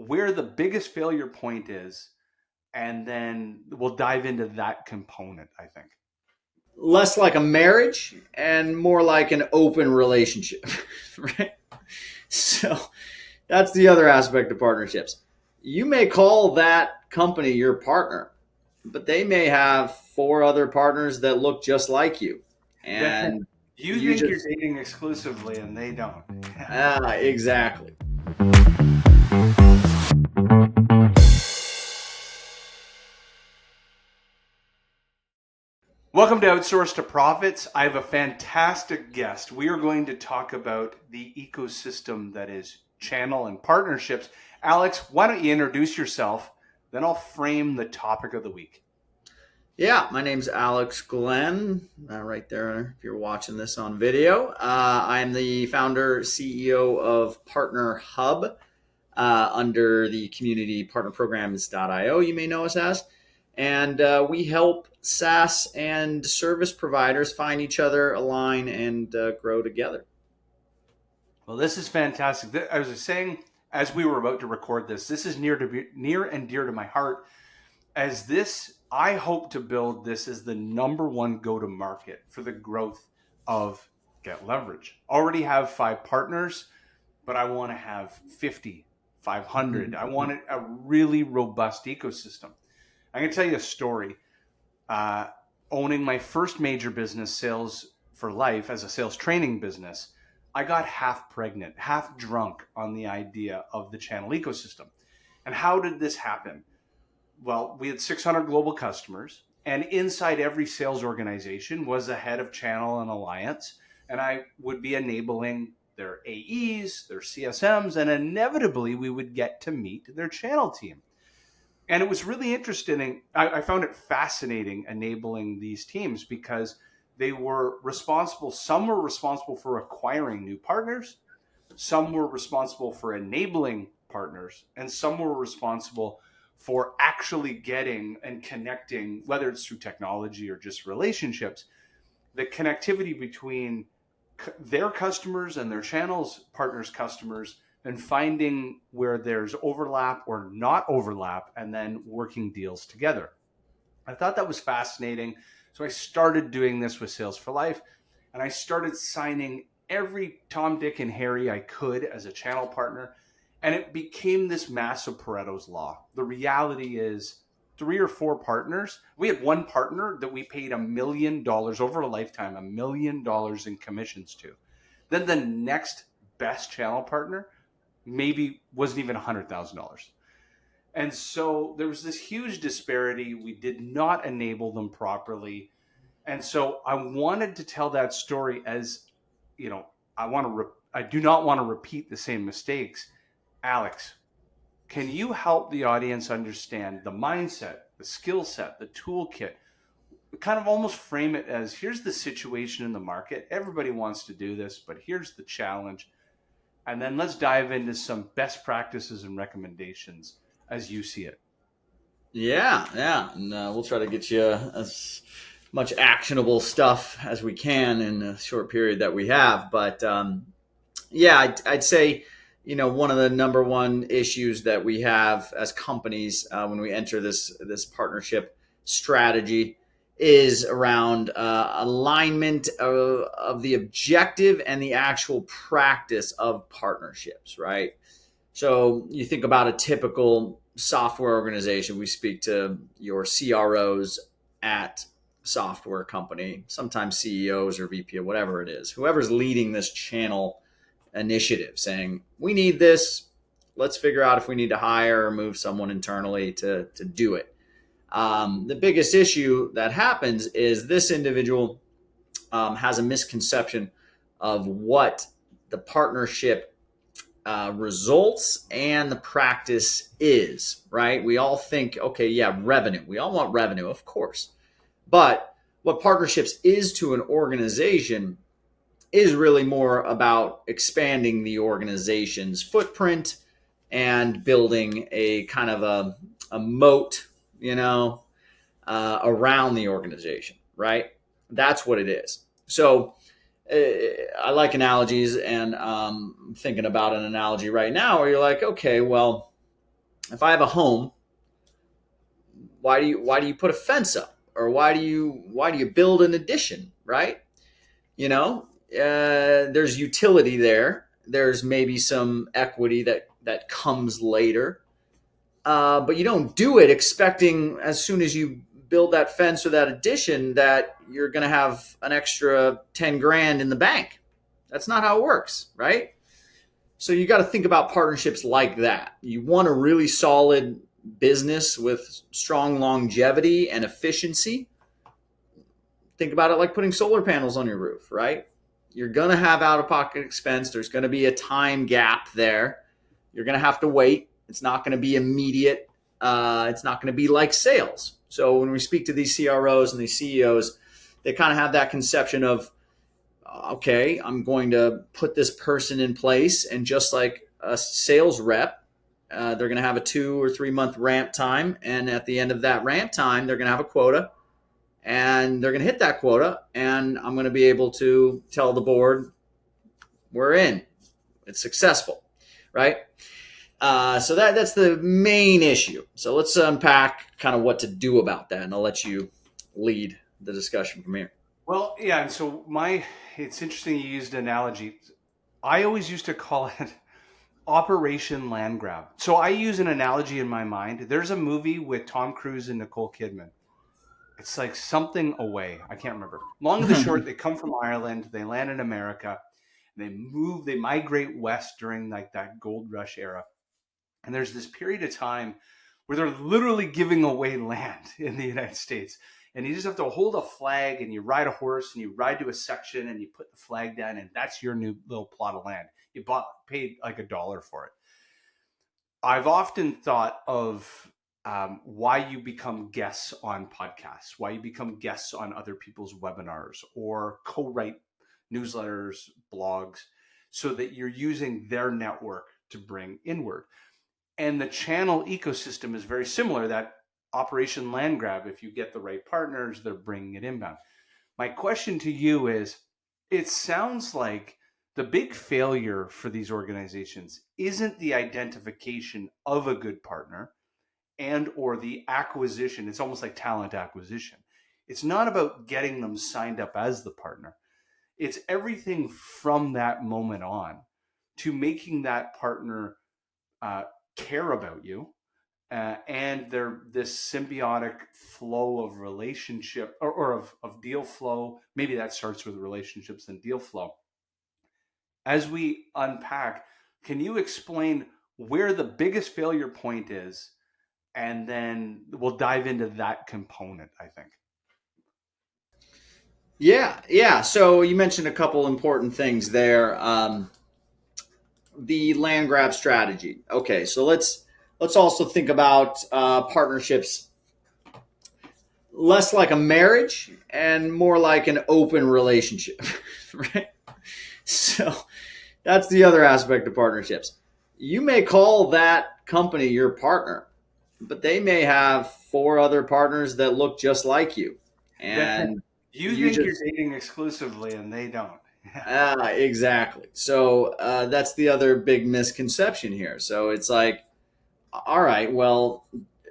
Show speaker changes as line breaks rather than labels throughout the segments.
where the biggest failure point is, and then we'll dive into that component, I think.
Less like a marriage and more like an open relationship, right? So that's the other aspect of partnerships. You may call that company your partner, but they may have four other partners that look just like you. And
You
you
think you're
just,
dating exclusively and they don't.
exactly.
Welcome to Outsource to Profits. I have a fantastic guest. We are going to talk about the ecosystem that is channel and partnerships. Alex, why don't you introduce yourself? Then I'll frame the topic of the week.
Yeah, my name's Alex Glenn, right there if you're watching this on video. I'm the founder, CEO of Partner Hub under the community partnerprograms.io, you may know us as. And we help SaaS and service providers find each other, align, and grow together.
Well, this is fantastic. I was saying as we were about to record this, this is near and dear to my heart, as this, I hope to build this as the number one go-to-market for the growth of Get Levrg. Already have 5 partners, but I want to have 50, 500. I want a really robust ecosystem. I'm going to tell you a story. Owning my first major business, Sales for Life, as a sales training business, I got half pregnant, half drunk on the idea of the channel ecosystem. And how did this happen? Well, we had 600 global customers, and inside every sales organization was a head of channel and alliance, and I would be enabling their AEs, their CSMs, and inevitably we would get to meet their channel team. And it was really interesting. I found it fascinating enabling these teams because they were responsible. Some were responsible for acquiring new partners. Some were responsible for enabling partners, and some were responsible for actually getting and connecting, whether it's through technology or just relationships, the connectivity between their customers and their channels, partners, customers, and finding where there's overlap or not overlap, and then working deals together. I thought that was fascinating. So I started doing this with Sales for Life, and I started signing every Tom, Dick, and Harry I could as a channel partner. And it became this massive Pareto's law. The reality is 3 or 4 partners. We had one partner that we paid $1 million over a lifetime, $1 million in commissions to. Then the next best channel partner maybe wasn't even $100,000. And so there was this huge disparity. We did not enable them properly. And so I wanted to tell that story as, I do not want to repeat the same mistakes. Alex, can you help the audience understand the mindset, the skill set, the toolkit? Kind of almost frame it as, here's the situation in the market. Everybody wants to do this, but here's the challenge. And then let's dive into some best practices and recommendations as you see it.
Yeah. And we'll try to get you as much actionable stuff as we can in a short period that we have. But I'd say, one of the number one issues that we have as companies when we enter this partnership strategy is around alignment of the objective and the actual practice of partnerships, right? So you think about a typical software organization. We speak to your CROs at software company, sometimes CEOs or VP or whatever it is, whoever's leading this channel initiative, saying, we need this. Let's figure out if we need to hire or move someone internally to do it. The biggest issue that happens is this individual has a misconception of what the partnership results and the practice is, right? We all think, okay, yeah, revenue. We all want revenue, of course. But what partnerships is to an organization is really more about expanding the organization's footprint and building a kind of a moat, around the organization, right? That's what it is. So I like analogies, and I'm thinking about an analogy right now where you're like, okay, well, if I have a home, why do you put a fence up, or why do you build an addition, right? There's utility there. There's maybe some equity that comes later, but you don't do it expecting as soon as you build that fence or that addition that you're going to have an extra 10 grand in the bank. That's not how it works, right? So you got to think about partnerships like that. You want a really solid business with strong longevity and efficiency. Think about it like putting solar panels on your roof, right? You're going to have out of pocket expense. There's going to be a time gap there. You're going to have to wait. It's not going to be immediate. It's not going to be like sales. So when we speak to these CROs and these CEOs, they kind of have that conception of, okay, I'm going to put this person in place. And just like a sales rep, they're going to have a 2 or 3 month ramp time. And at the end of that ramp time, they're going to have a quota. And they're going to hit that quota. And I'm going to be able to tell the board, we're in. It's successful, right? So that's the main issue. So let's unpack kind of what to do about that. And I'll let you lead the discussion from here.
Well, yeah, and so it's interesting you used analogy. I always used to call it Operation Land Grab. So I use an analogy in my mind. There's a movie with Tom Cruise and Nicole Kidman. It's like Something Away. I can't remember. Long and the short, they come from Ireland, they land in America, they migrate west during like that gold rush era. And there's this period of time where they're literally giving away land in the United States. And you just have to hold a flag and you ride a horse and you ride to a section and you put the flag down and that's your new little plot of land. You paid like $1 for it. I've often thought of why you become guests on podcasts, why you become guests on other people's webinars or co-write newsletters, blogs, so that you're using their network to bring inward. And the channel ecosystem is very similar. That Operation Land Grab, if you get the right partners, they're bringing it inbound. My question to you is, it sounds like the big failure for these organizations isn't the identification of a good partner and or the acquisition. It's almost like talent acquisition. It's not about getting them signed up as the partner. It's everything from that moment on to making that partner care about you, and this symbiotic flow of relationship or of deal flow. Maybe that starts with relationships and deal flow. As we unpack, can you explain where the biggest failure point is? And then we'll dive into that component, I think.
Yeah. So you mentioned a couple important things there. The land grab strategy. Okay, so let's also think about partnerships less like a marriage and more like an open relationship, right? So that's the other aspect of partnerships. You may call that company your partner, but they may have 4 other partners that look just like you. And
you think you're dating exclusively and they don't.
Exactly. So that's the other big misconception here. So it's like, all right, well,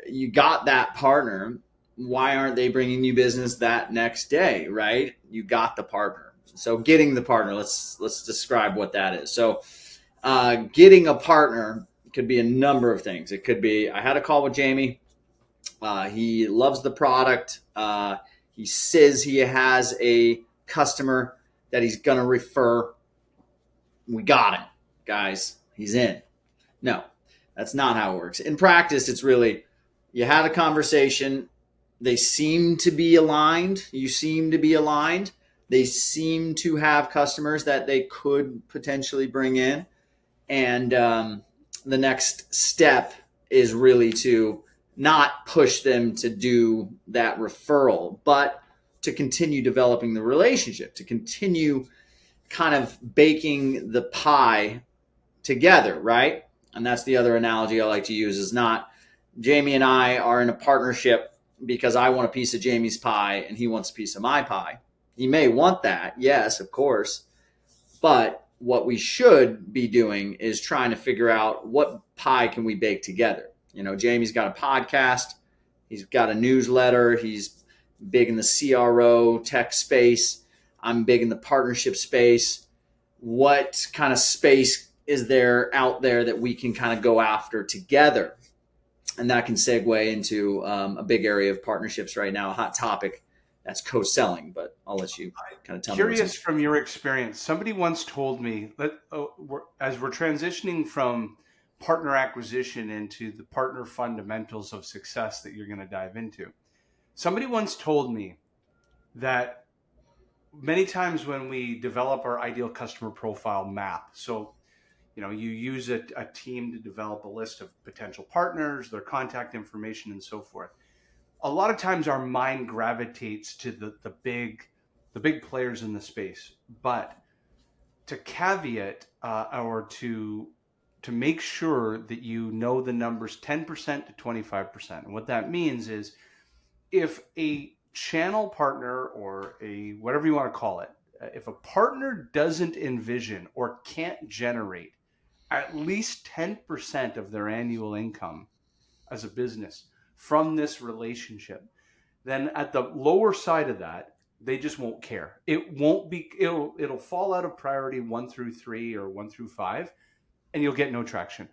you got that partner. Why aren't they bringing you business that next day, right? You got the partner. So getting the partner, let's describe what that is. So getting a partner could be a number of things. It could be, I had a call with Jamie. He loves the product. He says he has a customer that he's going to refer. We got him, guys. He's in. No, that's not how it works. In practice, it's really, you had a conversation. They seem to be aligned. You seem to be aligned. They seem to have customers that they could potentially bring in. And the next step is really to not push them to do that referral, but to continue developing the relationship, to continue kind of baking the pie together, right? And that's the other analogy I like to use, is not Jamie and I are in a partnership because I want a piece of Jamie's pie and he wants a piece of my pie. He may want that, yes, of course, but what we should be doing is trying to figure out what pie can we bake together. Jamie's got a podcast. He's got a newsletter. He's big in the CRO tech space. I'm big in the partnership space. What kind of space is there out there that we can kind of go after together? And that can segue into a big area of partnerships right now, a hot topic. That's co-selling, but I'll let you kind of tell me what's
Curious
interesting.
from your experience, somebody once told me that as we're transitioning from partner acquisition into the partner fundamentals of success that you're going to dive into, somebody once told me that many times when we develop our ideal customer profile map, so you use a team to develop a list of potential partners, their contact information, and so forth. A lot of times our mind gravitates to the big players in the space, but to caveat or to make sure that you know the numbers 10% to 25%. And what that means is if a channel partner or a whatever you want to call it, if a partner doesn't envision or can't generate at least 10% of their annual income as a business from this relationship, then at the lower side of that, they just won't care. It won't be, it'll fall out of priority 1 through 3 or 1 through 5, and you'll get no traction.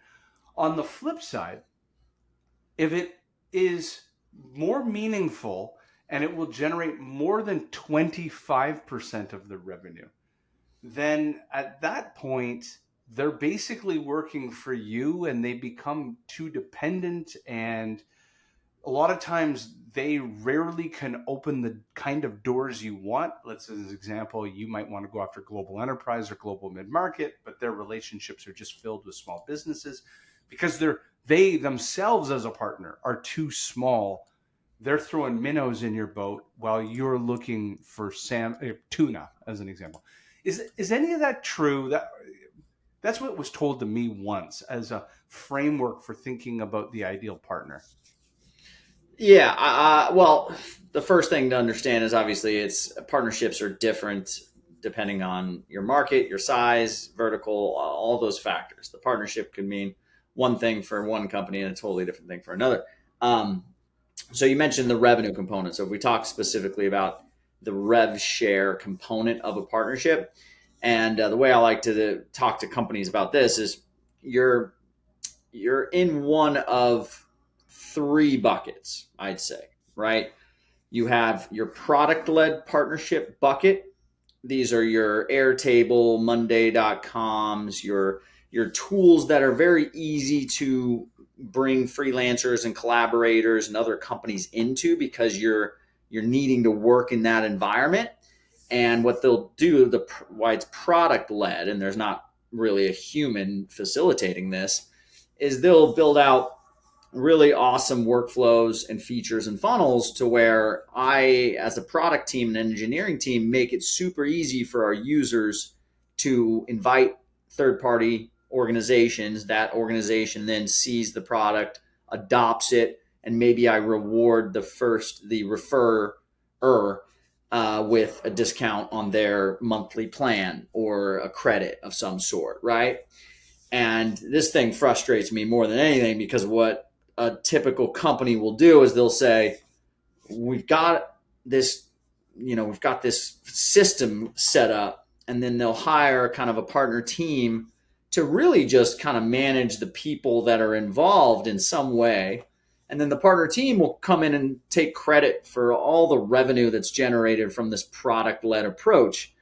On the flip side, if it is more meaningful and it will generate more than 25% of the revenue, then at that point, they're basically working for you and they become too dependent. And a lot of times they rarely can open the kind of doors you want. Let's say, as an example, you might want to go after global enterprise or global mid-market, but their relationships are just filled with small businesses because they themselves as a partner are too small. They're throwing minnows in your boat while you're looking for tuna, as an example. Is any of that true? That's what was told to me once as a framework for thinking about the ideal partner.
Yeah, well, the first thing to understand is obviously it's partnerships are different depending on your market, your size, vertical, all those factors. The partnership could mean one thing for one company and a totally different thing for another. Um, so you mentioned the revenue component. So if we talk specifically about the rev share component of a partnership, and the way I like to talk to companies about this is you're you're in one of three buckets, I'd say, right? You have your product led partnership bucket. These are your Airtable, Monday.coms, your tools that are very easy to bring freelancers and collaborators and other companies into because you're needing to work in that environment. And what they'll do, why it's product led, and there's not really a human facilitating this, is they'll build out really awesome workflows and features and funnels to where I, as a product team and engineering team, make it super easy for our users to invite third party organizations. That organization then sees the product, adopts it, and maybe I reward the referrer with a discount on their monthly plan or a credit of some sort, right? And this thing frustrates me more than anything because what a typical company will do is they'll say, we've got this, we've got this system set up, and then they'll hire kind of a partner team to really just kind of manage the people that are involved in some way. And then the partner team will come in and take credit for all the revenue that's generated from this product led approach.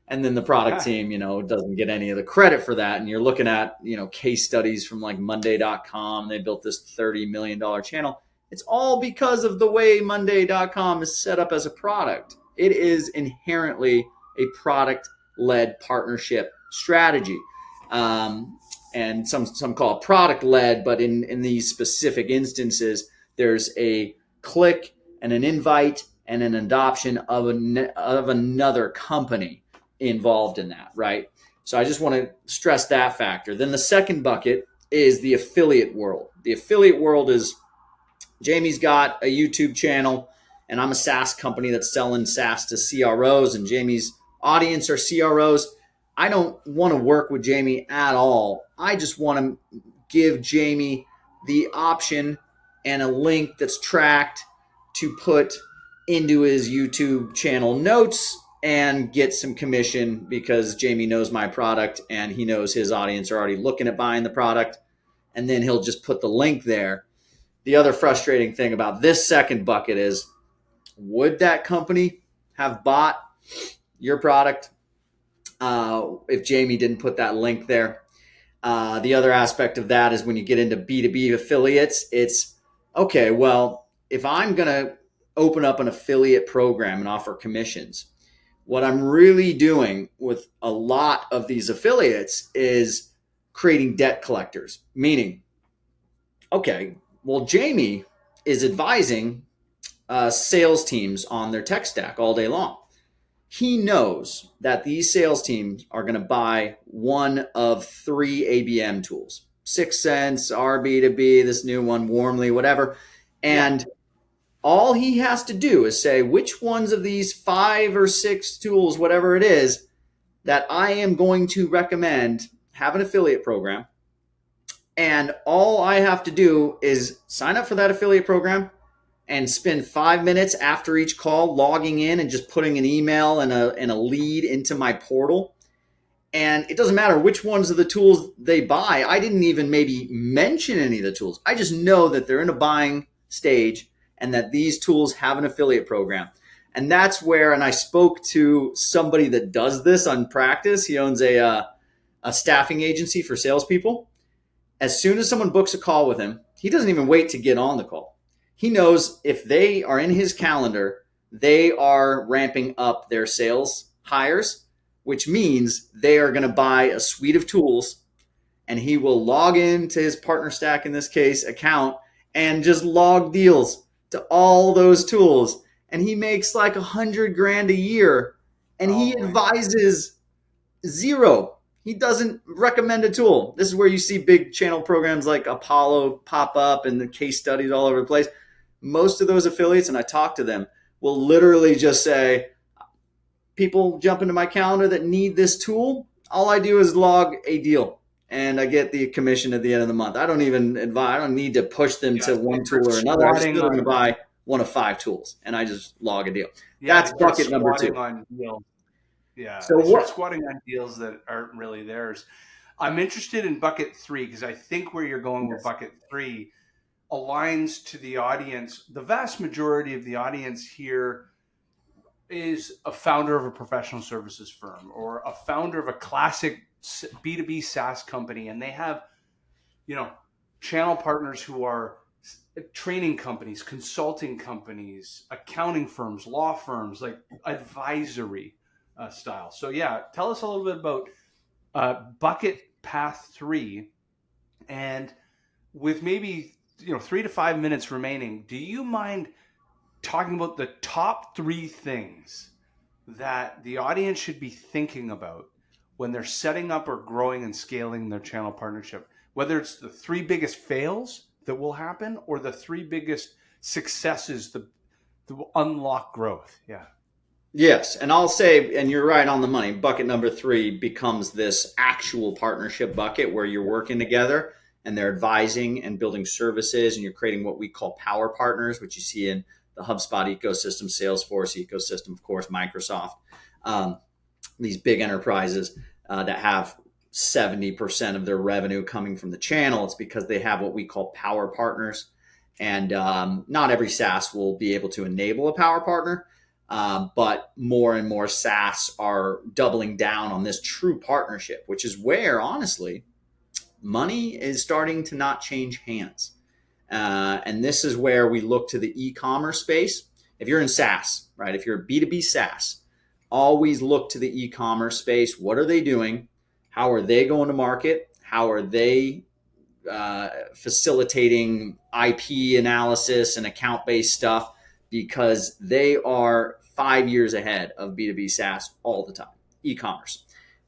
And then the product
Yeah.
team, doesn't get any of the credit for that. And you're looking at, case studies from like Monday.com. They built this $30 million channel. It's all because of the way Monday.com is set up as a product. It is inherently a product led partnership strategy. And some call it product led, but in these specific instances, there's a click and an invite and an adoption of another company involved in that, right? So I just want to stress that factor. Then the second bucket is the affiliate world. The affiliate world is Jamie's got a YouTube channel, and I'm a SaaS company that's selling SaaS to CROs, and Jamie's audience are CROs. I don't want to work with Jamie at all. I just want to give Jamie the option and a link that's tracked to put into his YouTube channel notes and get some commission because Jamie knows my product and he knows his audience are already looking at buying the product. And then he'll just put the link there. The other frustrating thing about this second bucket is, would that company have bought your product if Jamie didn't put that link there? The other aspect of that is when you get into B2B affiliates, it's okay, well, if I'm going to open up an affiliate program and offer commissions, what I'm really doing with a lot of these affiliates is creating debt collectors, meaning, okay, well, Jamie is advising sales teams on their tech stack all day long. He knows that these sales teams are going to buy one of 3 ABM tools, 6 Sense, RB2B, this new one, Warmly, whatever. And all he has to do is say which ones of these 5 or 6 tools, whatever it is, that I am going to recommend have an affiliate program. And all I have to do is sign up for that affiliate program and spend 5 minutes after each call logging in and just putting an email and a lead into my portal. And it doesn't matter which ones of the tools they buy. I didn't even maybe mention any of the tools. I just know that they're in a buying stage and that these tools have an affiliate program. And that's where, and I spoke to somebody that does this on practice. He owns a staffing agency for salespeople. As soon as someone books a call with him, he doesn't even wait to get on the call. He knows if they are in his calendar, they are ramping up their sales hires, which means they are going to buy a suite of tools, and he will log into his partner stack, in this case, account, and just log deals to all those tools. And he makes like $100,000 a year, and he advises zero. He doesn't recommend a tool. This is where you see big channel programs like Apollo pop up and the case studies all over the place. Most of those affiliates, and I talk to them, will literally just say, people jump into my calendar that need this tool. All I do is log a deal and I get the commission at the end of the month. I don't even advise, I don't need to push them to one tool or another. I just need them to buy one of 5 tools and I just log a deal. That's bucket number 2.
On deals. Yeah,
so
they start squatting on deals that aren't really theirs. I'm interested in bucket 3 because I think where you're going with bucket 3 aligns to the audience. The vast majority of the audience here is a founder of a professional services firm or a founder of a classic B2B SaaS company, and they have, channel partners who are training companies, consulting companies, accounting firms, law firms, like advisory style. So yeah, tell us a little bit about bucket path 3, and with maybe 3 to 5 minutes remaining, do you mind talking about the top 3 things that the audience should be thinking about when they're setting up or growing and scaling their channel partnership? Whether it's the 3 biggest fails that will happen or the 3 biggest successes that will unlock growth. Yeah.
Yes. And I'll say, and you're right on the money, bucket number 3 becomes this actual partnership bucket where you're working together and they're advising and building services, and you're creating what we call power partners, which you see in the HubSpot ecosystem, Salesforce ecosystem, of course, Microsoft, these big enterprises that have 70% of their revenue coming from the channel. It's because they have what we call power partners. And not every SaaS will be able to enable a power partner, but more and more SaaS are doubling down on this true partnership, which is where, honestly, money is starting to not change hands. And this is where we look to the e-commerce space. If you're in SaaS, right? If you're a B2B SaaS, always look to the e-commerce space. What are they doing? How are they going to market? How are they facilitating IP analysis and account-based stuff? Because they are 5 years ahead of B2B SaaS all the time. E-commerce.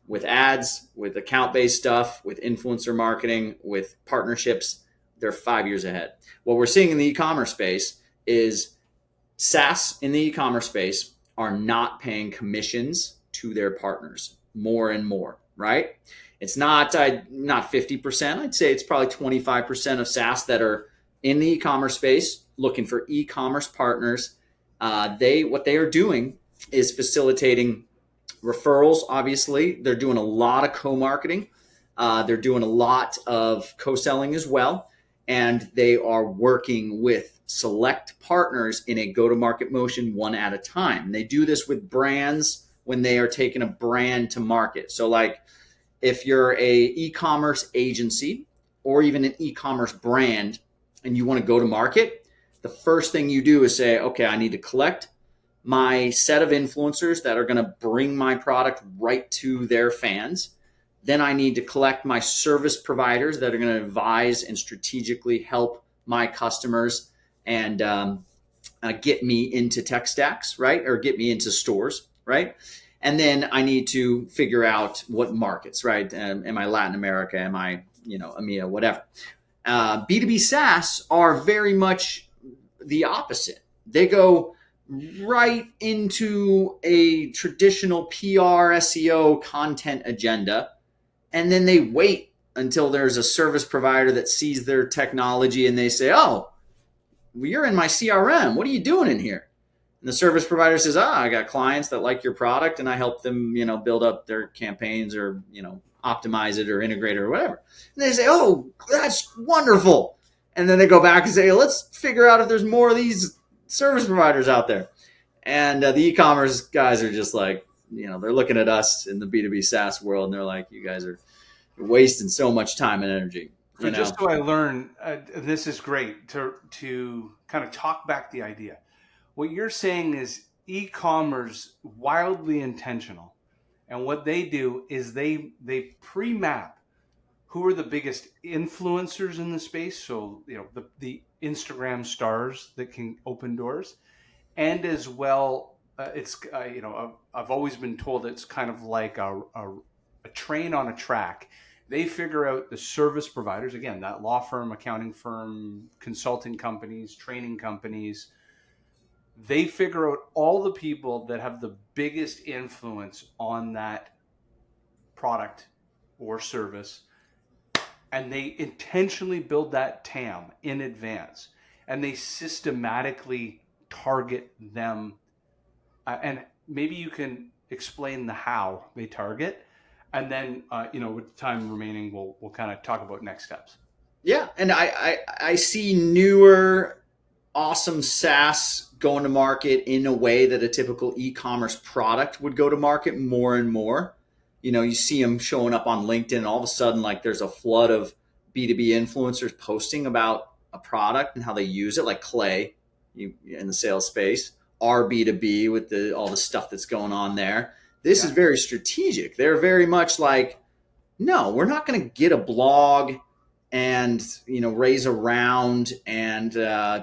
With ads, with account-based stuff, with influencer marketing, with partnerships, they're 5 years ahead. What we're seeing in the e-commerce space is SaaS in the e-commerce space are not paying commissions to their partners more and more, right? It's not 50%. I'd say it's probably 25% of SaaS that are in the e-commerce space looking for e-commerce partners. What they are doing is facilitating referrals. Obviously, they're doing a lot of co-marketing. They're doing a lot of co-selling as well, and they are working with select partners in a go-to-market motion one at a time. And they do this with brands when they are taking a brand to market. So like if you're a e-commerce agency or even an e-commerce brand and you want to go to market, the first thing you do is say, okay, I need to collect my set of influencers that are going to bring my product right to their fans. Then I need to collect my service providers that are going to advise and strategically help my customers and get me into tech stacks, right? Or get me into stores, right? And then I need to figure out what markets, right? Am I Latin America? Am I, EMEA, whatever. B2B SaaS are very much the opposite. They go right into a traditional PR, SEO content agenda, and then they wait until there's a service provider that sees their technology and they say, oh, well, you're in my CRM. What are you doing in here? And the service provider says, I got clients that like your product and I help them, build up their campaigns or, optimize it or integrate it or whatever. And they say, oh, that's wonderful. And then they go back and say, let's figure out if there's more of these service providers out there. And the e-commerce guys are just like, they're looking at us in the B2B SaaS world and they're like, you guys are wasting so much time and energy.
So just so I learn, this is great to kind of talk back the idea. What you're saying is e-commerce wildly intentional. And what they do is they pre-map who are the biggest influencers in the space. So, the Instagram stars that can open doors. And as well, I've always been told it's kind of like a train on a track. They figure out the service providers, again, that law firm, accounting firm, consulting companies, training companies. They figure out all the people that have the biggest influence on that product or service, and they intentionally build that TAM in advance, and they systematically target them. And maybe you can explain the how they target, and then with time remaining, we'll kind of talk about next steps.
Yeah, and I see newer awesome SaaS going to market in a way that a typical e-commerce product would go to market more and more. You see them showing up on LinkedIn and all of a sudden like there's a flood of B2B influencers posting about a product and how they use it, like Clay in the sales space, our B2B with all the stuff that's going on there. This is very strategic. They're very much like, no, we're not going to get a blog and raise a round and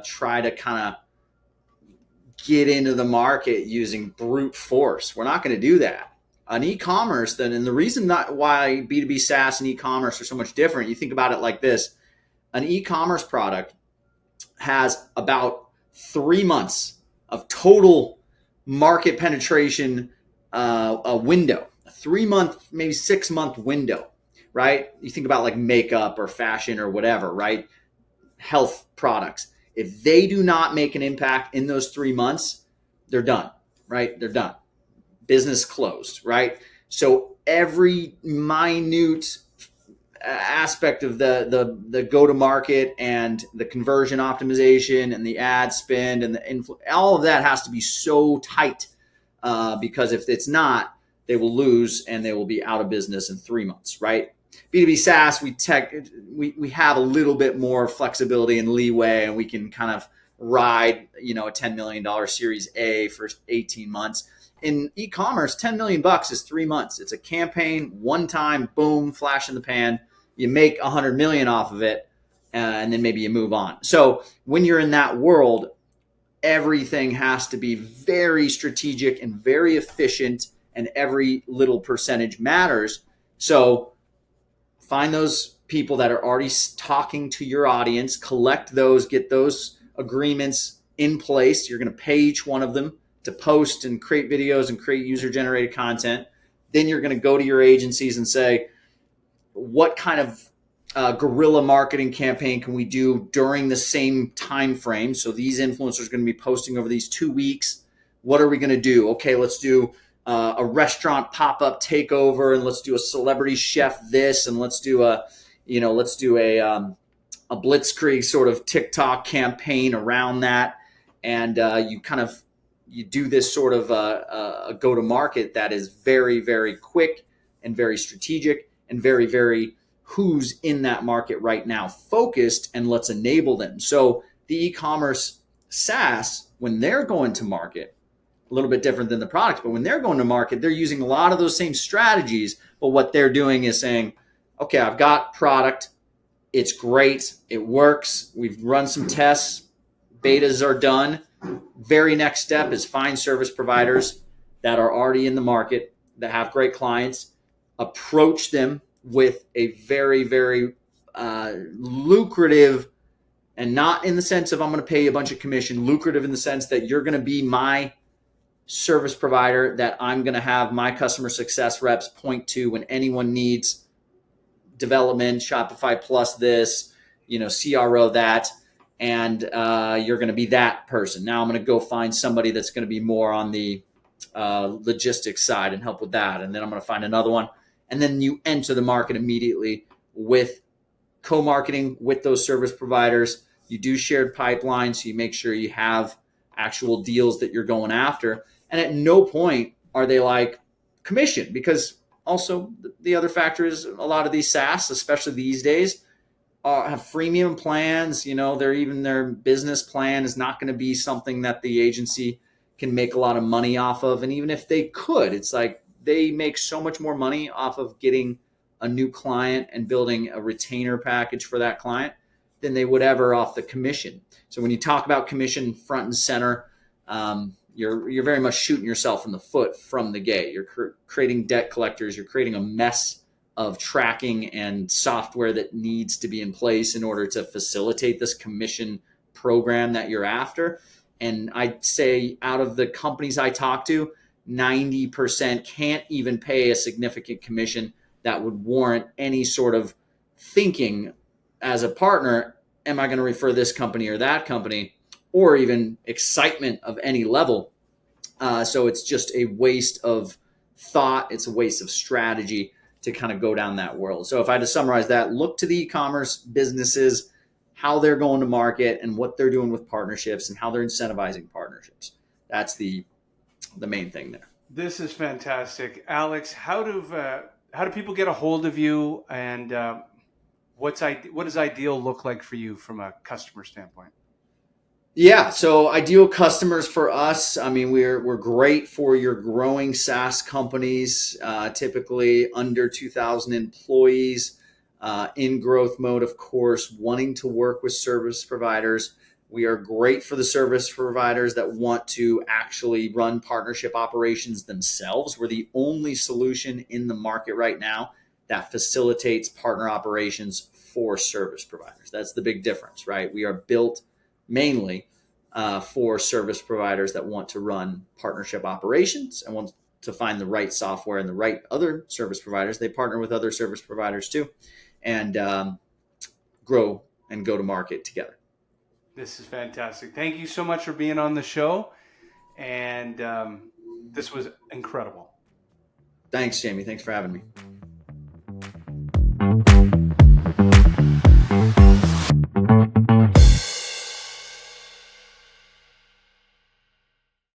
try to kind of get into the market using brute force. We're not going to do that. An e-commerce, then, and the reason why B2B SaaS and e-commerce are so much different, you think about it like this. An e-commerce product has about 3 months of total market penetration, a window, a 3 month, maybe 6 month window. Right? You think about like makeup or fashion or whatever, right? Health products. If they do not make an impact in those 3 months, they're done, right? They're done. Business closed, right? So every minute aspect of the go-to-market and the conversion optimization and the ad spend and all of that has to be so tight because if it's not, they will lose and they will be out of business in 3 months, right? B2B SaaS, we have a little bit more flexibility and leeway, and we can kind of ride, a $10 million Series A for 18 months. In e-commerce, $10 million is 3 months. It's a campaign, one time, boom, flash in the pan. You make 100 million off of it, and then maybe you move on. So when you're in that world, everything has to be very strategic and very efficient, and every little percentage matters. So find those people that are already talking to your audience, collect those, get those agreements in place. You're going to pay each one of them to post and create videos and create user-generated content. Then you're going to go to your agencies and say, what kind of guerrilla marketing campaign can we do during the same time frame? So these influencers are going to be posting over these 2 weeks. What are we going to do? Okay, let's do a restaurant pop-up takeover, and let's do a celebrity chef this, and let's do a blitzkrieg sort of TikTok campaign around that. And you do this sort of a go to market that is very, very quick and very strategic and very, very who's in that market right now focused, and let's enable them. So the e-commerce SaaS, when they're going to market, a little bit different than the product, but when they're going to market, they're using a lot of those same strategies. But what they're doing is saying, okay, I've got product. It's great. It works. We've run some tests. Betas are done. Very next step is find service providers that are already in the market, that have great clients, approach them with a very, very lucrative, and not in the sense of I'm going to pay you a bunch of commission, lucrative in the sense that you're going to be my service provider that I'm going to have my customer success reps point to when anyone needs development, Shopify plus this, CRO that, and you're going to be that person. Now I'm going to go find somebody that's going to be more on the logistics side and help with that. And then I'm going to find another one. And then you enter the market immediately with co-marketing with those service providers. You do shared pipelines, so you make sure you have actual deals that you're going after. And at no point are they like commission, because also the other factor is a lot of these SaaS, especially these days, have freemium plans. Their business plan is not going to be something that the agency can make a lot of money off of. And even if they could, it's like they make so much more money off of getting a new client and building a retainer package for that client than they would ever off the commission. So when you talk about commission front and center, you're very much shooting yourself in the foot from the gate. You're creating debt collectors. You're creating a mess of tracking and software that needs to be in place in order to facilitate this commission program that you're after. And I'd say out of the companies I talk to, 90% can't even pay a significant commission that would warrant any sort of thinking as a partner, am I going to refer this company or that company, or even excitement of any level. So it's just a waste of thought. It's a waste of strategy to kind of go down that world. So if I had to summarize that, look to the e-commerce businesses, how they're going to market and what they're doing with partnerships and how they're incentivizing partnerships. That's the main thing there.
This is fantastic. Alex, how do people get a hold of you, and what does ideal look like for you from a customer standpoint?
Yeah, so ideal customers for us, I mean, we're great for your growing SaaS companies, typically under 2,000 employees, in growth mode, of course, wanting to work with service providers. We are great for the service providers that want to actually run partnership operations themselves. We're the only solution in the market right now that facilitates partner operations for service providers. That's the big difference, right? We are built mainly for service providers that want to run partnership operations and want to find the right software and the right other service providers. They partner with other service providers too, and grow and go to market together.
This is fantastic. Thank you so much for being on the show. And this was incredible.
Thanks, Jamie. Thanks for having me.